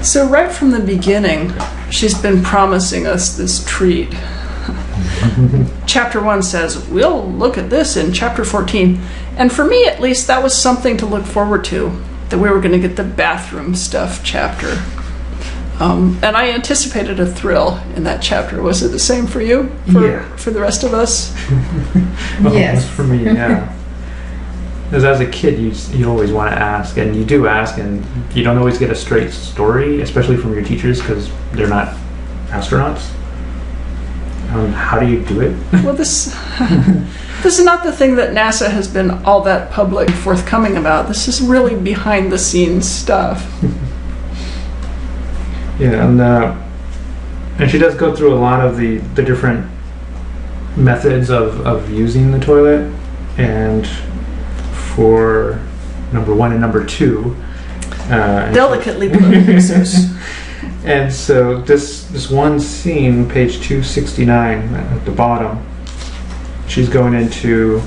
So right from the beginning, she's been promising us this treat. Chapter 1 says, we'll look at this in chapter 14. And for me, at least, that was something to look forward to, that we were going to get the bathroom stuff chapter. And I anticipated a thrill in that chapter. Was it the same for you? For the rest of us? Well, Yes. For me, yeah. Because as a kid, you always want to ask, and you do ask, and you don't always get a straight story, especially from your teachers, because they're not astronauts. How do you do it? Well, this is not the thing that NASA has been all that public forthcoming about. This is really behind the scenes stuff. Yeah, and she does go through a lot of the different methods of using the toilet, and for number 1 and number 2, Delicately put, Jesus. and so this one scene, page 269 at the bottom, she's going into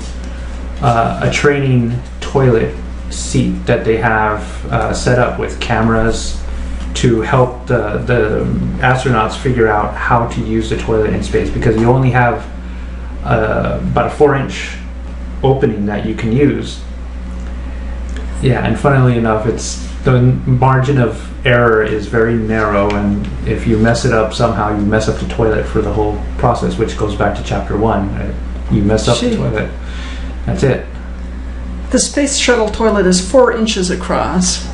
a training toilet seat that they have set up with cameras to help the astronauts figure out how to use the toilet in space, because you only have about a 4-inch opening that you can use. Yeah, and funnily enough, the margin of error is very narrow, and if you mess it up somehow, you mess up the toilet for the whole process, which goes back to chapter 1. You mess up the toilet. That's it. The space shuttle toilet is 4 inches across,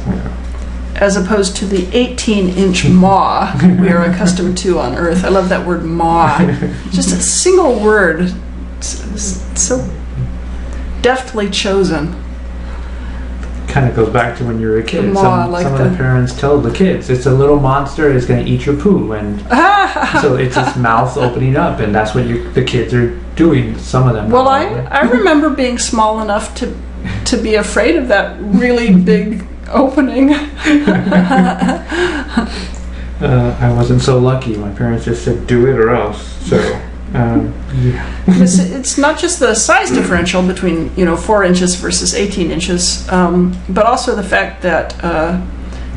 as opposed to the 18-inch maw we are accustomed to on Earth. I love that word maw. Just a single word. It's so deftly chosen. Kind of goes back to when you were a kid. Some of the parents tell the kids, it's a little monster, it's going to eat your poo, and so it's its mouth opening up, and that's what the kids are doing. Some of them. Well, I remember being small enough to be afraid of that really big opening. I wasn't so lucky. My parents just said, do it or else. So. Yeah. It's not just the size differential between 4 inches versus 18 inches, but also the fact that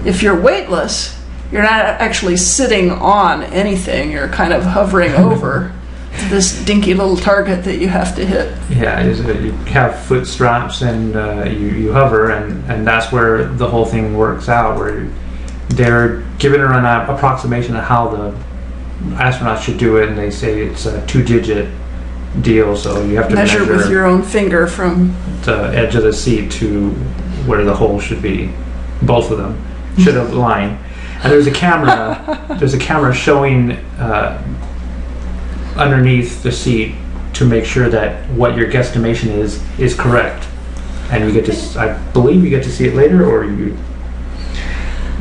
if you're weightless, you're not actually sitting on anything. You're kind of hovering over this dinky little target that you have to hit. Yeah, you have foot straps, and you hover, and that's where the whole thing works out, where they're giving her an approximation of how the astronauts should do it, and they say it's a 2-digit deal, so you have to measure with your own finger from the edge of the seat to where the hole should be. Both of them should align. And there's a camera showing underneath the seat to make sure that what your guesstimation is correct. And you get to, I believe you get to see it later, or you...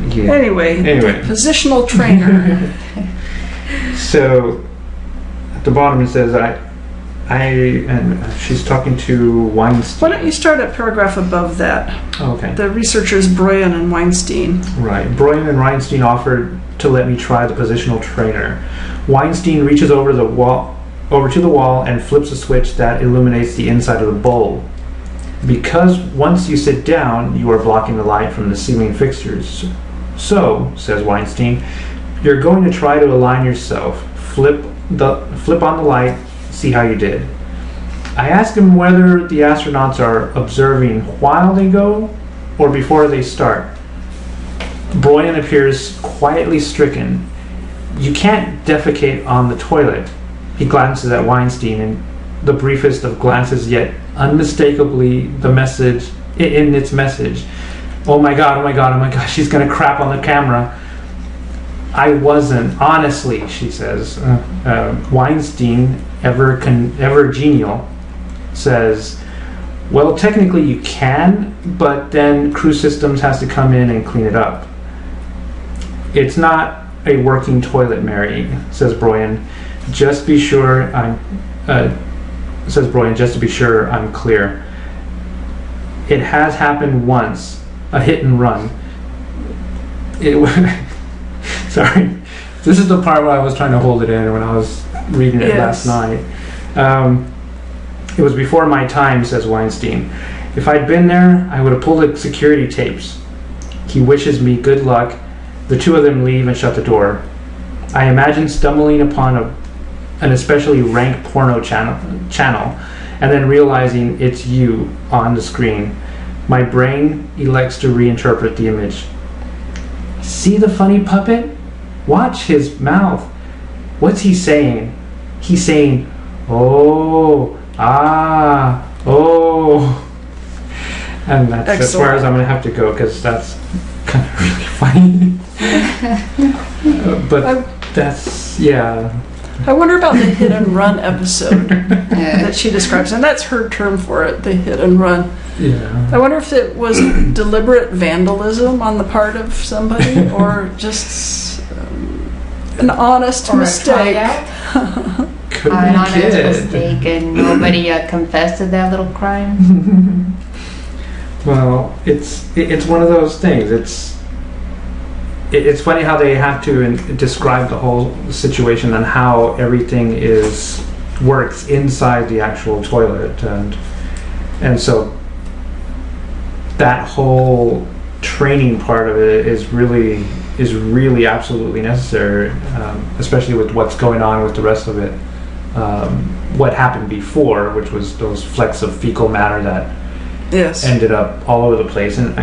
Yeah. Anyway. Positional trainer. So at the bottom it says, and she's talking to Weinstein. Why don't you start at paragraph above that? Okay. The researchers Bryan and Weinstein. Right. Bryan and Weinstein offered to let me try the positional trainer. Weinstein reaches over to the wall and flips a switch that illuminates the inside of the bowl. Because once you sit down, you are blocking the light from the ceiling fixtures. So, says Weinstein, you're going to try to align yourself. Flip on the light, see how you did. I ask him whether the astronauts are observing while they go or before they start. Bryan appears quietly stricken. You can't defecate on the toilet. He glances at Weinstein, and the briefest of glances, yet unmistakably the message in its message. Oh my god, oh my god, oh my god, she's gonna crap on the camera. I wasn't, honestly, she says. Weinstein, ever genial, says, well, technically you can, but then Crew Systems has to come in and clean it up. It's not a working toilet, Mary, says Bryan. Just be sure I'm clear. It has happened once, a hit and run. Sorry, this is the part where I was trying to hold it in when I was reading it last night. It was before my time, says Weinstein. If I'd been there, I would have pulled the security tapes. He wishes me good luck The two of them leave and shut the door. I imagine stumbling upon an especially rank porno channel and then realizing it's you on the screen. My brain elects to reinterpret the image. See the funny puppet? Watch his mouth. What's he saying? He's saying, oh, ah, oh. And that's as far as I'm going to have to go, because that's kind of really funny. But that's, yeah. I wonder about the hit and run episode that she describes, and that's her term for it, the hit and run. Yeah. I wonder if it was deliberate vandalism on the part of somebody, or just an honest mistake. Could An be a honest kid. mistake, and nobody confessed to that little crime. Well, it's one of those things. It's funny how they have to describe the whole situation and how everything works inside the actual toilet, and so that whole training part of it is really absolutely necessary, especially with what's going on with the rest of it. What happened before, which was those flecks of fecal matter that ended up all over the place, and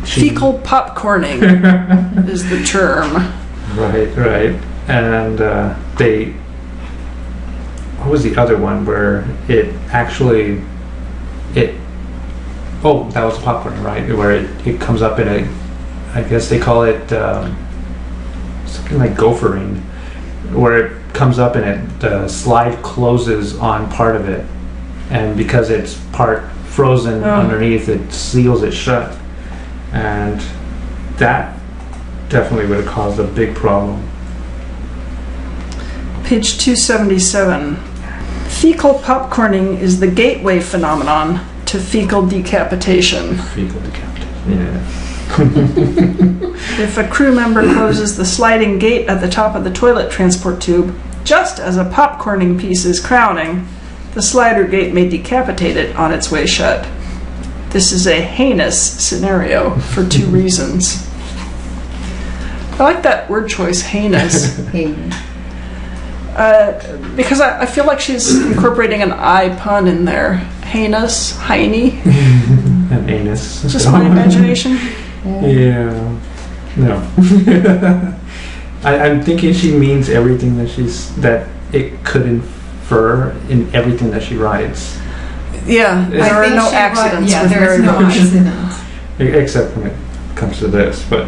fecal popcorning is the term. Right. And what was the other one where oh, that was popcorn, right? Where it comes up in I guess they call it something like gophering, where it comes up and the slide closes on part of it, and because it's part frozen underneath, it seals it shut, and that definitely would have caused a big problem. Page 277. Fecal popcorning is the gateway phenomenon to fecal decapitation. Fecal decapitation, yeah. If a crew member closes the sliding gate at the top of the toilet transport tube, just as a popcorning piece is crowning, the slider gate may decapitate it on its way shut. This is a heinous scenario for two reasons. I like that word choice, heinous. Because I feel like she's incorporating an I pun in there. Heinous, heiny. An anus. Just my imagination. Yeah. No. I'm thinking she means everything that it could infer in everything that she writes. Yeah, there are no accidents with there's Mary no Roach. accidents. Except when it comes to this, but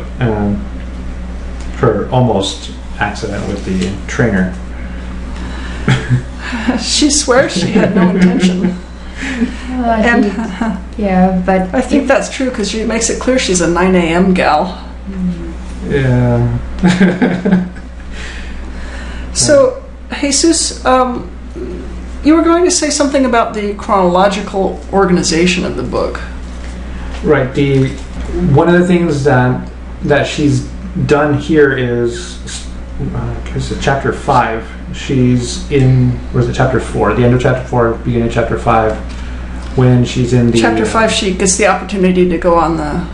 her almost accident with the trainer. She swears she had no intention. And But I think that's true because she makes it clear she's a 9 a.m. gal. Yeah. So, Jesus, you were going to say something about the chronological organization of the book. Right. One of the things that she's done here is, chapter 5. She's in, where's it, chapter 4? The end of chapter 4, beginning of chapter 5, when she's in the... Chapter 5, she gets the opportunity to go on the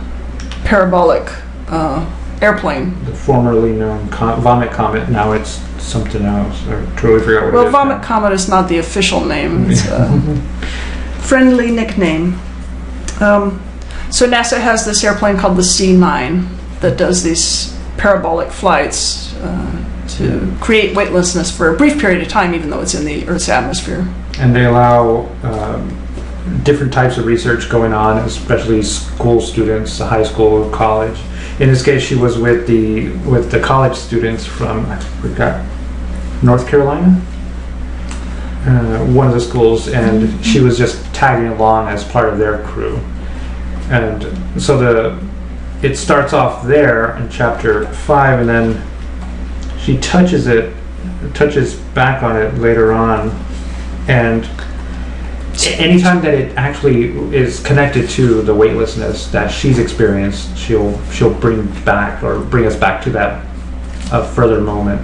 parabolic airplane. The formerly known Vomit Comet, now it's something else. I totally forgot what it is. Well, Vomit Comet is not the official name. It's a friendly nickname. So NASA has this airplane called the C-9 that does these parabolic flights to create weightlessness for a brief period of time, even though it's in the Earth's atmosphere. And they allow different types of research going on, especially school students, high school, college. In this case, she was with the college students from, I forgot, North Carolina, one of the schools, and she was just tagging along as part of their crew. And so it starts off there in chapter 5, and then she touches back on it later on, and anytime that it actually is connected to the weightlessness that she's experienced, she'll bring us back to that further moment.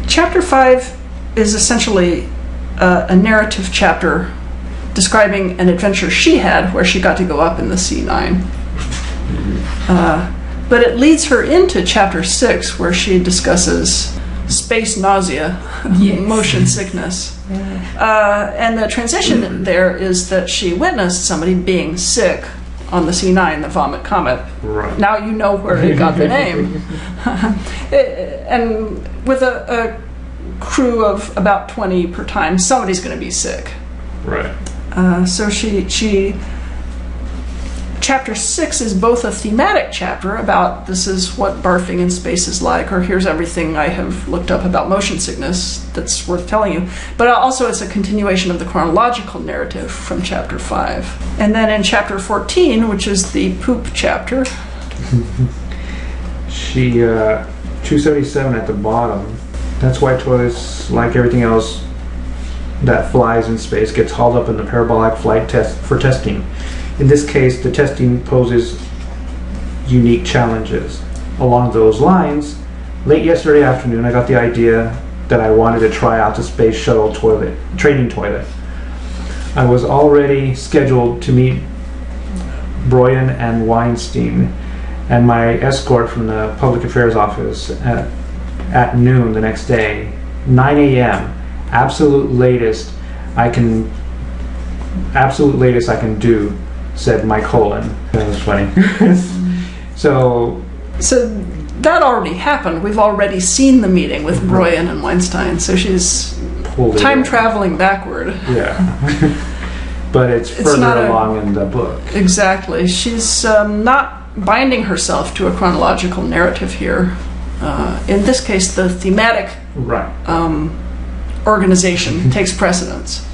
Chapter 5 is essentially a narrative chapter describing an adventure she had where she got to go up in the C-9. But it leads her into chapter 6, where she discusses space nausea, Yes. motion sickness. And the transition there is that she witnessed somebody being sick on the C9, the Vomit Comet. Right. Now you know where it got the name. And with a crew of about 20 per time, somebody's going to be sick. Right. So chapter 6 is both a thematic chapter about this is what barfing in space is like, or here's everything I have looked up about motion sickness that's worth telling you, but also it's a continuation of the chronological narrative from chapter 5. And then in chapter 14, which is the poop chapter, She 277 at the bottom. That's why toilets, like everything else that flies in space, gets hauled up in the parabolic flight test for testing. In this case, the testing poses unique challenges. Along those lines, late yesterday afternoon, I got the idea that I wanted to try out the space shuttle training toilet. I was already scheduled to meet Bryan and Weinstein and my escort from the public affairs office at noon the next day, 9 a.m. Absolute latest I can do, said Mike Holland. That was funny. So that already happened. We've already seen the meeting with Bryan and Weinstein, so she's time traveling backward. Yeah. But it's further not along in the book. Exactly. She's not binding herself to a chronological narrative here. In this case, the thematic Right. organization takes precedence.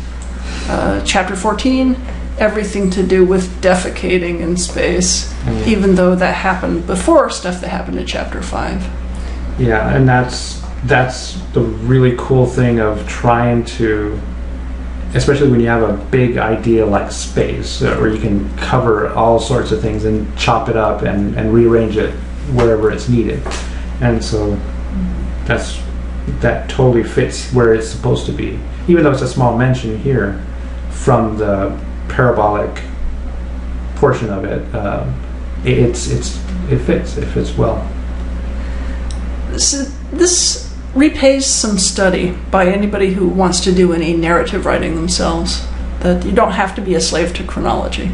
Chapter 14, everything to do with defecating in space, even though that happened before stuff that happened in chapter 5. Yeah, and that's the really cool thing of trying to, especially when you have a big idea like space, where you can cover all sorts of things and chop it up and rearrange it wherever it's needed. And so that totally fits where it's supposed to be. Even though it's a small mention here from the parabolic portion of it, it fits well. So this repays some study by anybody who wants to do any narrative writing themselves, that you don't have to be a slave to chronology.